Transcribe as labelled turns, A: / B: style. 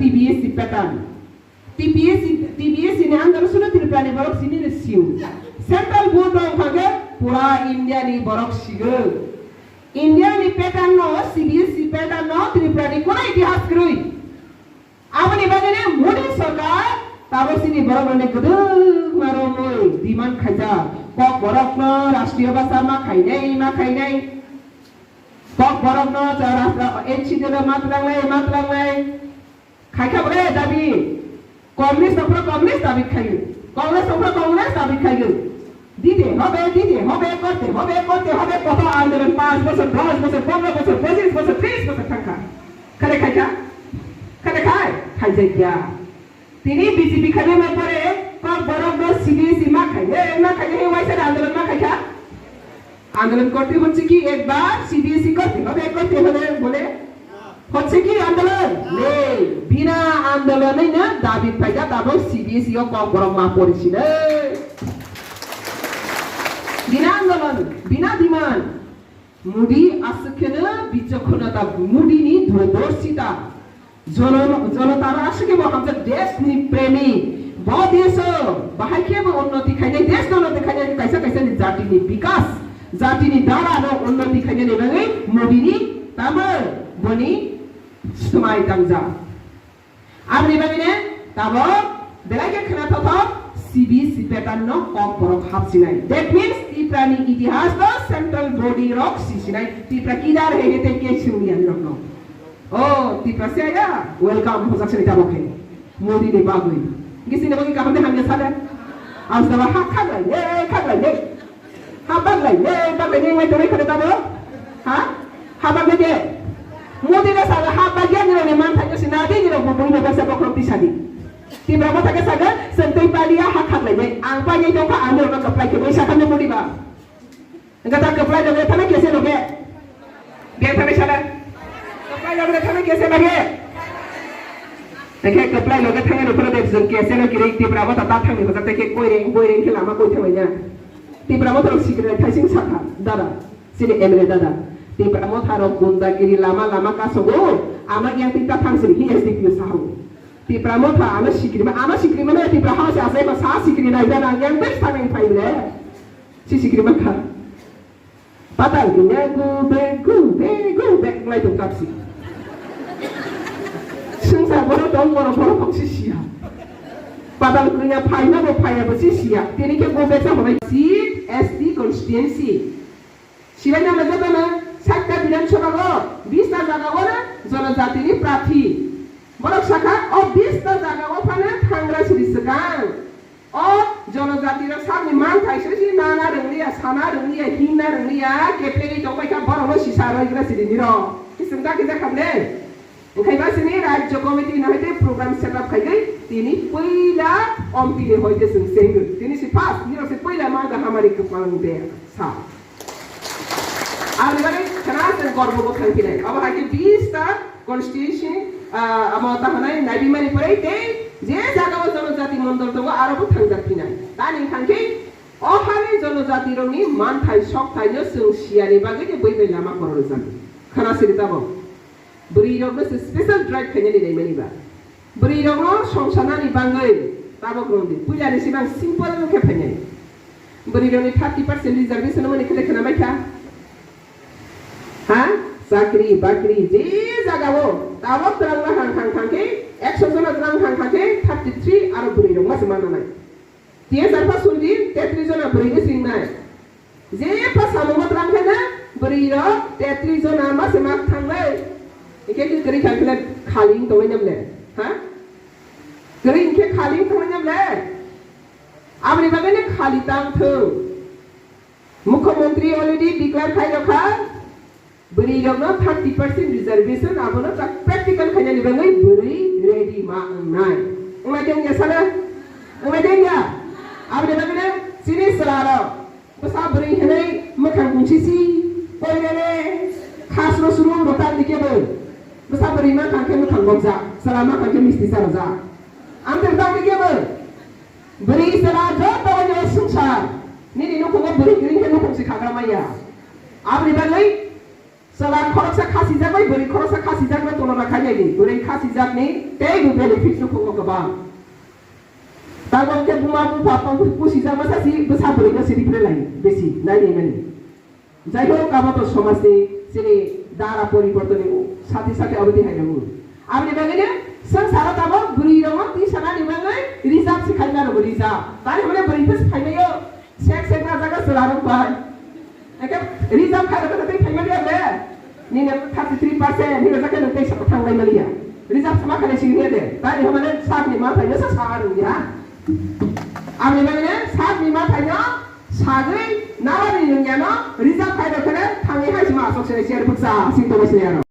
A: TBS pattern. TBS ini anggar sudah Tripura ni borok sini ni siu. Central board dong kage pura India ni borok sigal. India ni pattern no CBS pattern no Tripura ni kona itihas kerui. Apa ni bagainya Modi sarkar tahu sini borok ni kedua maromoi demand kaja. Kok borok no राष्ट्रीय भाषा मा खाइनै kok borok no cara HCD matlanglai खाइखा बरे दाबी communist अपना communist दाबी खाइयो कांग्रेस अपना कांग्रेस दाबी खाइयो दिदे হবে করতে হবে কত আন্দোলন 5 বছর 10 বছর 15 বছর 25 বছর 30 বছর থাকা খারে খাই যাই গিয়া তিনি বিজেপি খানে মে পরে কক বরক নো সিবিএসই মা খাইয়ে ওয়াইসে আন্দোলন মা খাইখা আন্দোলন করতে হচ্ছে কি একবার সিবিএসই করতে হবে বলে হচ্ছে কি আন্দোলন নেই বিনা আন্দোলনেই না দাবি পাইয়া তারপর সিবিএসই ও কম বরং মা পড়েছিল বিনা আন্দোলন বিনা ডিমান্ড মুডি আসকেনা বিচক্ষণতা মুডিনি দূরদর্শিতা জনতার আসকে হামজা দেশনি প্রেমী ব দেশ বাহাইকে উন্নতি খাইনে দেশ উন্নতি খাইনে কাইসা জাতিনি বিকাশ জাতিনি দ্বারা উন্নতি খাইনে নেবাঙै মুডিনি তামর বনি समाय दांजा आमनि बागैने दाबो बेलागे खोनाथाव CBC pattern no come Barak हाबसिनाय that means तिप्रानि इतिहास no सेंट्रल बॉडी रक सिसिनाय तिप्रा किदार हेते के सुनियान रकनो ओ तिप्रा सेया वेलकम होजाक्सनि दाबोखे मोदी नि बागै गिसिने बागै काहते हामने साले आउस दाबा खागलाय हा बागलाय नि वाइ तोरै खने दाबो हा बागलाय दे Mudi na saga ha bagian ni man tanya sinadi ni ro bubui na basa pokok tisadi. Ti berapa tak saga sentai palia hak hak lagi. Angpa ni jauh ka ambil nak apply ke bisa kan mudi ba. Enggak tak apply dah thana kaise loge. Dia thana sala. Apply dah thana kaise lage. Dekhye apply loge thana ऊपर देख जन kaise ना किरे ti berapa tak thang ni बता के कोई रेंग के lama कोई थमैया. Ti berapa terus sikre thaising sakha dada. Sini emre dada. Ti berapa tharok gundagiri lama kasogo amak yang tinta thangsiri hi SDQ sahu ti pramotha ama sikri mana ti praha se ase ba sa sikri na ida na yang bes thameng phaile si sikri ma kha patal gu back lai tu kapsi sungsa boro dong boro phongsi sia patal kunya phaina bo phaya bo si sia tini ke go back sa hobai si SD constituency sibai na lagata na সাতটা বিধানসভা 20টা জায়গা ওরা জনজাতিনি প্রার্থী বড়ক শাখা ও 20টা জায়গা ওখানে থাংরা সিরিসগাং ও জনজাতির সামনে মান থাইসি নানা রংলিয়া সানা রংলিয়া হিনা রংলিয়া কেপ্লেনি দবাইকা বড় সিসা রইগ্রা সিরিনির কিসুমটা কিজা খামলে ওখাইবা সিনি রাজ্য কমিটি নাইতে প্রোগ্রাম সেটআপ খাইগৈ তিনি পয়লা অম্পিলে হইতে সেং তিনি সি ফার্স্ট নিরো সে পয়লা মাগা হামারি কপাং দে সা আর এবারে খানাসের গর্ববোধ থাকি নাই আবার আগে 20টা কনস্টিটিউশন আমতা হানাই নাইবিমানি পরাইতে যে জায়গাও জনজাতি মন্ডল দङ আরবো থাংজাতি নাই তানি খানকে অহানে জনজাতি রনি মান থাই সক থাইনো जों सियारि बागै जे बैबै लामा करर जान खानासिरि ताबो बुरि रगनो स्पेशल ड्राइभ खायने नै मानिबा बुरि रगनो संसानानि बांगै ताबो ग्रोंदि पुजानि सिबां सिम्पल खेफायने बुरि रगनि 30% रिजर्वेशन मनि खले खना माइखा চাকরি বাকরি যে জাগাও তাও ত্রাং হাং থাকি 100 জন ত্রাং হাং থাকি 33 আর বুড়ি রং মাস মানা নাই তে সারপা সুন্দি 33 জন বুড়ি সিং নাই যে পাসামো ত্রাং না বুড়ি র 33 জন মাস মা থাংলাই একে কি করি খাইলে খালিং তই নামলে করি ইনকে খালিং তই নামলে আমনি বাগানে খালি তাং থौ মুখ্যমন্ত্রী অলরেডি ডিক্লেয়ার খাই রাখা Beri jawabna 30% reservation abono tak practical khanya libangai beri ready ma nai ngadeng ya sana ngadeng ya abde bagane sini selaro besa beri henai makan kunci si koirele khasro suru rotan dikebe besa beri makan ke makan gomza selama kan ke misti saraja amter tahu dikebe beri selajo tawanyo sungsar ni dino ko beri green ke no kunci khagra maya abde bagai Selang koroksa kasih jabai beri koroksa kasih jabai tolong rakanya ini beri kasih jak ni tegu benefit tu kau kebang. Tahu ke buma bupa pang pusi jama sasi besar beri nasi di lain besi naik ini. Jadi kamu tu sama sini darah परिवर्तन साथी-साथी अब देखाइनु आबले बगैले संसार तब बुरी रंग ती सना निबंगै reserve सिखाइना र reserve ताले हमले बुरी पस खाइने यो सेक्स एक जगह सलारम पाइ एके रिजर्व खाएर त त्यही खाइने ले निने 33% निने जके न त्यही सब थांगै मलिया रिजर्व समा खाने सिने दे ताले हमले साथ नि मा थाइयो सार या आबले बगैले साथ नि मा थाइयो सागै नारानि नयानो रिजर्व खाएर थाङै हाइसमा ससेने सेर पुक्सा सिंतो बसिया